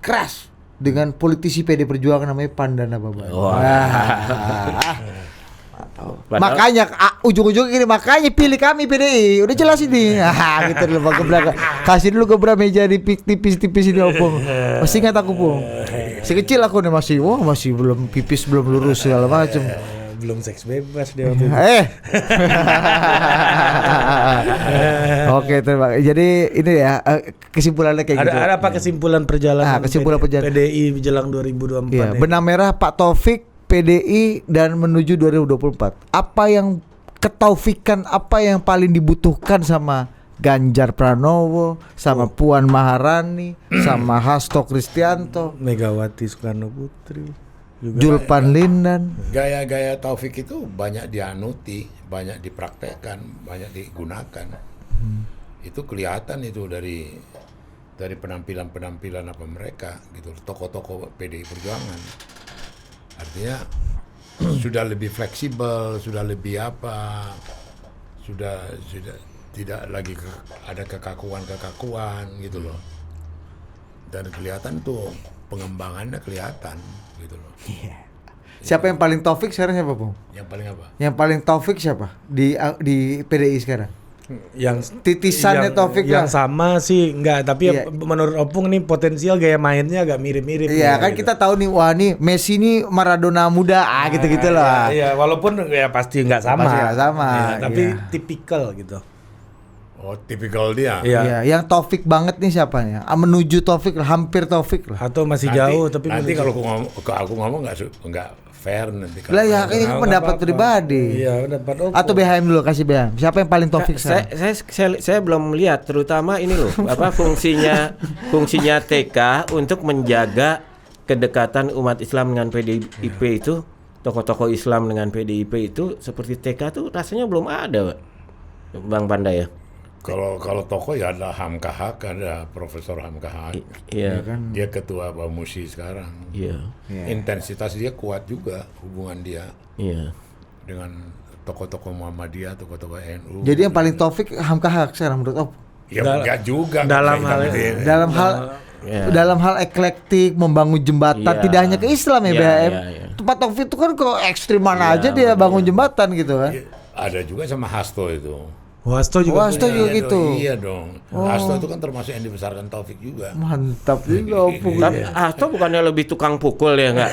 keras dengan politisi PD Perjuangan namanya Pandana Baban. Padahal- Makanya ujung-ujungnya gini, makanya pilih kami PDI. Udah jelas ini. Gitu dulu Bang Gebrak. Kasih dulu Gebrak meja di tipis-tipis ini Opung. Masih ingat aku Pung. Si kecil aku nih masih belum pipis, belum lurus segala macam. Belum seks bebas dia waktu itu. Oke, terima. Jadi ini ya kesimpulannya kayak gitu. Ada apa kesimpulan perjalanan kesimpulan perjalanan PDI menjelang 2024 Iya, ini? benang merah Pak Taufik PDI dan menuju 2024. Apa yang ketaufikan, apa yang paling dibutuhkan sama Ganjar Pranowo, sama Puan Maharani, sama Hasto Kristianto, Megawati Soekarno Putri juga. Julpan Lindan. Gaya-gaya Taufik itu banyak dianuti, banyak dipraktekkan, banyak digunakan. Itu kelihatan itu dari penampilan apa mereka gitu, tokoh-tokoh PDI Perjuangan. Artinya sudah lebih fleksibel, sudah lebih apa, sudah tidak lagi ada kekakuan gitu loh. Dan kelihatan tuh pengembangannya kelihatan gitu loh. Siapa yang paling Taufik sekarang siapa, Bung? Yang paling apa? Yang paling Taufik siapa di PDI sekarang? Yang Titisannya Taufik yang lah. sama sih enggak, tapi Iya. menurut Opung nih potensial gaya mainnya agak mirip-mirip. Iya, kan gitu. kita tahu nih, wah nih Messi nih Maradona muda, gitu-gitu lah. Iya, walaupun ya pasti nggak sama. Pasti nggak sama, Iya, tapi iya. tipikal gitu. Oh, tipikal dia. Iya. Iya, yang Taufik banget nih siapa nih? Menuju Taufik lah, hampir Taufik lah. Atau masih jauh tapi nanti menuju. kalau aku ngomong nggak fair nanti. Lah ya, ini Nggak pendapat apa-apa. pribadi. Iya, pendapat Opung. Atau BHM dulu, kasih BHM. Siapa yang paling Taufik Saya, sekarang? saya belum melihat terutama ini loh apa fungsinya TK untuk menjaga kedekatan umat Islam dengan PDIP itu, tokoh-tokoh Islam dengan PDIP itu seperti TK tuh rasanya belum ada, Pak. Bang Pandai ya. Kalau tokoh ya ada Hamka Haq, ada Profesor Hamka Haq. Iya. Dia ketua Bamusi sekarang. Iya. Intensitas dia kuat juga hubungan dia Iya. dengan tokoh-tokoh Muhammadiyah, tokoh-tokoh NU. Jadi yang paling Taufik Hamka Haq sekarang menurut Op. ya enggak juga dalam nggak hal- bisa hitam. Dalam hal eklektik, membangun jembatan, Iya. tidak hanya ke Islam ya Iya, BHM. iya. Pak Taufik itu kan ke ekstrim mana Iya, aja dia bangun jembatan gitu kan. Ada juga sama Hasto itu. Hasto juga. Hasto juga Iya gitu. dong, iya dong. Hasto itu kan termasuk yang dibesarkan Taufik juga. Mantap juga Opung. Tapi Hasto bukannya lebih tukang pukul ya enggak?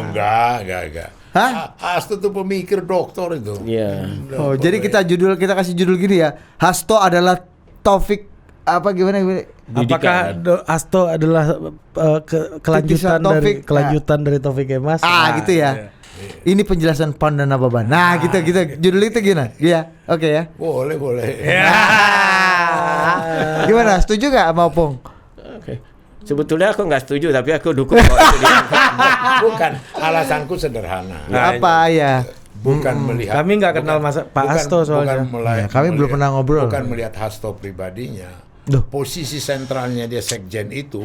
Enggak. Hah? Hasto itu pemikir doktor itu. Iya. Oh, jadi kita kasih judul gini ya. Hasto adalah Taufik apa gimana? Apakah Hasto adalah Titisan Taufik. kelanjutan dari Taufik Kemas? Gitu ya. Ini penjelasan Pan dan Ababan. Nah, gitu judul itu gimana? Iya. Oke ya. Boleh. Gimana? Setuju gak sama Opung? Oke. Sebetulnya aku nggak setuju tapi aku dukung kalau itu diangkat. Bukan, alasanku sederhana. Apa ya? Bukan melihat. Kami nggak kenal Pak Hasto soalnya. Ya, kami belum pernah ngobrol. Bukan melihat Hasto pribadinya. Duh. Posisi sentralnya dia sekjen itu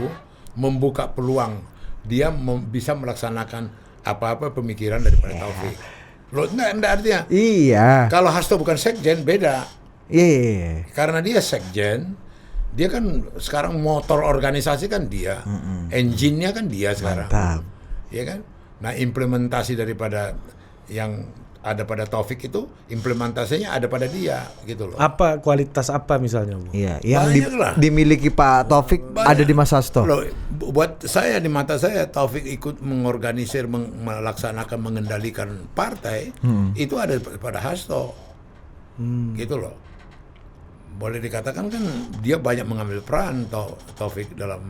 membuka peluang dia bisa melaksanakan apa-apa pemikiran daripada Taufik. Loh, enggak artinya. Iya. Kalau Hasto bukan sekjen beda. Iya. Karena dia sekjen, dia kan sekarang motor organisasi kan dia, engine-nya kan dia sekarang. Mantap. Iya kan? Nah, implementasi daripada yang ada pada Taufik itu, implementasinya ada pada dia gitu loh. Apa kualitas apa misalnya, Bu? Iya, yang Banyak lah. dimiliki Pak Taufik ada di Mas Hasto. Loh, buat saya di mata saya Taufik ikut mengorganisir, melaksanakan, mengendalikan partai itu ada pada Hasto, gitu loh. Boleh dikatakan kan dia banyak mengambil peran Taufik dalam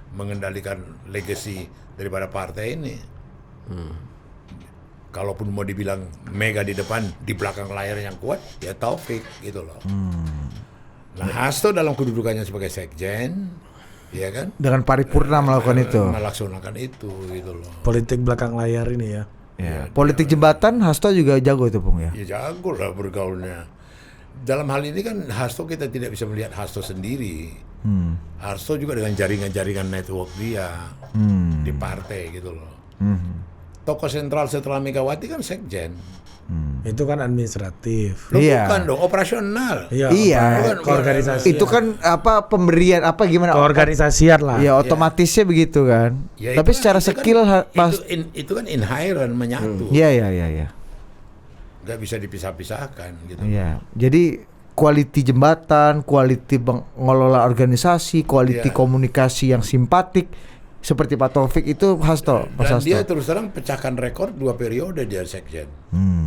mengendalikan legacy daripada partai ini. Kalaupun mau dibilang Mega di depan, di belakang layar yang kuat, ya Taufik gitu loh. Nah, Hasto dalam kedudukannya sebagai sekjen, ya kan, Dengan paripurna melakukan itu. melaksanakan itu gitu loh. Politik belakang layar ini ya. Ya. Politik jembatan Hasto juga jago itu, Bung ya. Ya jago lah bergaulnya. Dalam hal ini kan Hasto kita tidak bisa melihat Hasto sendiri. Hasto juga dengan jaringan-jaringan network dia di partai gitu loh. Tokoh sentral setelah Megawati kan sekjen. Itu kan administratif. Loh, Iya. bukan dong, operasional. Iya. Bukan, Keorganisasian. Itu kan apa pemberian apa gimana? Keorganisasian lah. Ya otomatisnya begitu kan. Ya, Tapi itu secara kan- skill itu kan- pas. itu kan inherent menyatu. Iya. nggak bisa dipisah-pisahkan gitu. Iya. Jadi quality jembatan, quality mengelola organisasi, quality komunikasi yang simpatik seperti Pak Taufik itu Hasto, Mas Dan Hasto. dia terus terang pecahkan rekor 2 periode dia sekjen.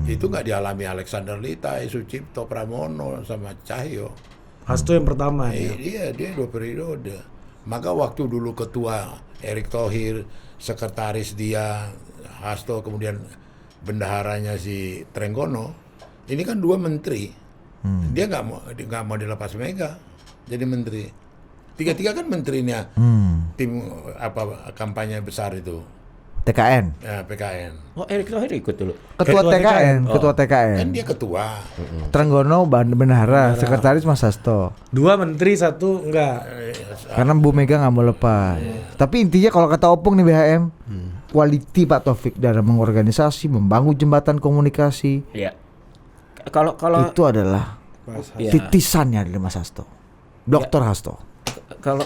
Itu nggak dialami Alexander Litai, Sucipto Pramono sama Cahyo. Hasto yang pertama ya. Dia 2 periode. Maka waktu dulu ketua Erick Thohir, sekretaris dia Hasto, kemudian bendaharanya si Trenggono, ini kan 2 menteri. Dia nggak mau dilepas Mega jadi menteri. 3 kan menterinya tim kampanye besar itu. TKN. Ya, PKN. Oh, Erick Thohir ikut dulu. Ketua TKN, Oh. ketua TKN. Kan dia ketua. Trenggono Bendahara, sekretaris Mas Hasto. 2 menteri, 1 enggak. Karena Bu Mega nggak mau lepas. Tapi intinya kalau kata Opung nih BHM, quality Pak Taufik dalam mengorganisasi, membangun jembatan komunikasi, Iya. Kalau itu adalah ya, titisannya dari Mas Hasto. Dr. Hasto. kalau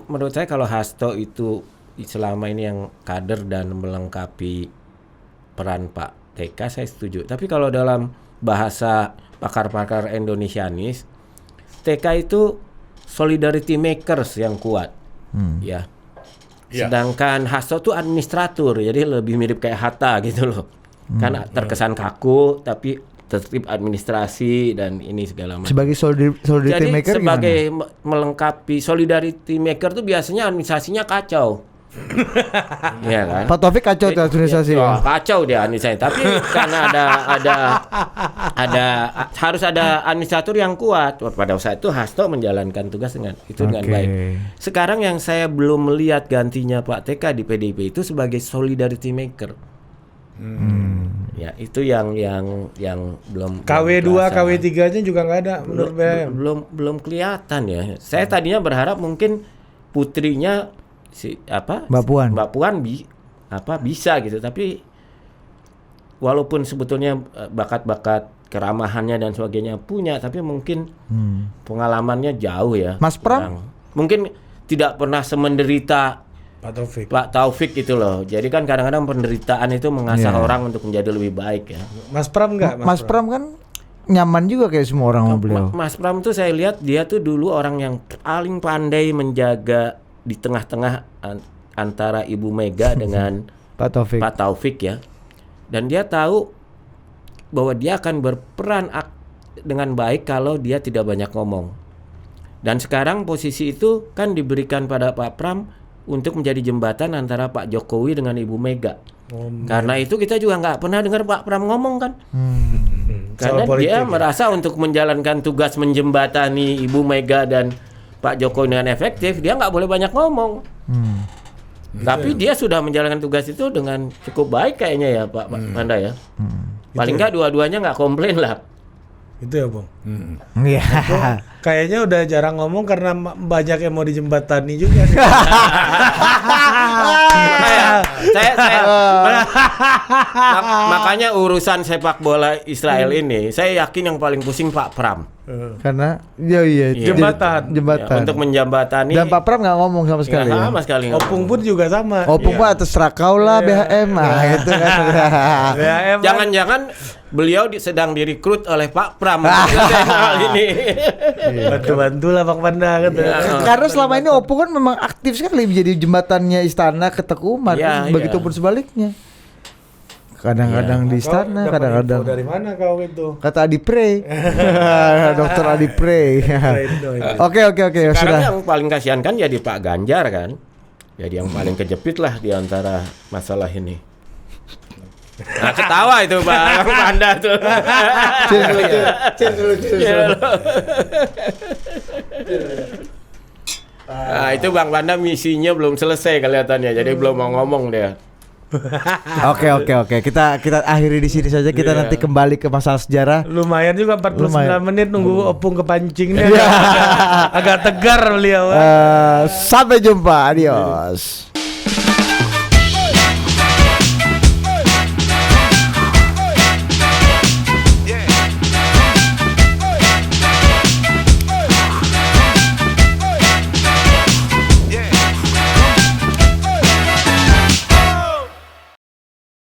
menurut saya kalau Hasto itu selama ini yang kader dan melengkapi peran Pak TK, saya setuju. Tapi kalau dalam bahasa pakar-pakar Indonesianis, TK itu solidarity makers yang kuat, ya. Ya. Sedangkan Hasto tuh administratur, jadi lebih mirip kayak Hatta gitu loh. Kan terkesan kaku, tapi tertib administrasi dan ini segala macam. Sebagai solidarity Jadi maker sebagai gimana? melengkapi solidarity maker tuh biasanya administrasinya kacau. Iya kan? Pak Taufik kacau tuh administrasi. Oh, kacau dia administrasi. Tapi karena harus ada administrator yang kuat. Pada saat itu Hasto menjalankan tugas dengan baik. Sekarang yang saya belum melihat gantinya Pak TK di PDIP itu sebagai solidarity maker. Ya itu yang belum KW2, terasa. KW3-nya juga nggak ada menurut BHM. belum kelihatan ya. Saya tadinya berharap mungkin putrinya Mbak Puan bisa gitu, tapi walaupun sebetulnya bakat-bakat keramahannya dan sebagainya punya, tapi mungkin pengalamannya jauh ya. Mas Pram? Mungkin tidak pernah semenderita Pak Taufik itu loh. Jadi kan kadang-kadang penderitaan itu mengasah orang untuk menjadi lebih baik ya. Mas Pram enggak? Mas Pram kan nyaman juga kayak semua orang sama beliau. Mas Pram tuh saya lihat dia tuh dulu orang yang paling pandai menjaga di tengah-tengah antara Ibu Mega dengan Pak Taufik ya. Dan dia tahu bahwa dia akan berperan dengan baik kalau dia tidak banyak ngomong. Dan sekarang posisi itu kan diberikan pada Pak Pram untuk menjadi jembatan antara Pak Jokowi dengan Ibu Mega. Karena itu kita juga nggak pernah dengar Pak Pram ngomong kan. Karena dia merasa untuk menjalankan tugas menjembatani Ibu Mega dan Pak Jokowi dengan efektif, dia nggak boleh banyak ngomong. Tapi dia sudah menjalankan tugas itu dengan cukup baik kayaknya ya Pak Panda ya. Paling nggak dua-duanya nggak komplain lah. Itu ya Bung. Iya. Kayaknya udah jarang ngomong karena banyak yang mau dijembatani juga. Makanya urusan sepak bola Israel ini, saya yakin yang paling pusing Pak Pram. Karena iya. Jembatan. Ya, untuk menjembatani. Dan Pak Pram nggak ngomong sama sekali. Nggak sama sekali. Opung pun juga sama. Opung Pak atas rakau lah BHM gitu kan. BHM Jangan-jangan beliau sedang direkrut oleh Pak Pram hal ini. bantu-bantulah Pak Panda gitu. Karena selama ini Opung kan memang aktif sekali menjadi jembatannya istana ke Teguh Umar. Ya, Begitupun sebaliknya. Kadang-kadang di istana, kadang-kadang. Dari mana kau itu? Kata Adi Pre. Dokter Adi Pre. Oke. Sekarang Sudah. yang paling kasihan kan jadi Pak Ganjar kan. Jadi yang paling kejepit lah di antara masalah ini. Nah, ketawa itu Bang Panda tuh. Nah, itu Bang Panda misinya belum selesai kelihatannya. Jadi belum mau ngomong dia. Oke. Kita akhiri di sini saja. Kita nanti kembali ke masalah sejarah. Lumayan juga 49 menit nunggu Opung kepancing nih. Iya. Agak tegar beliau. Sampai jumpa. Adios.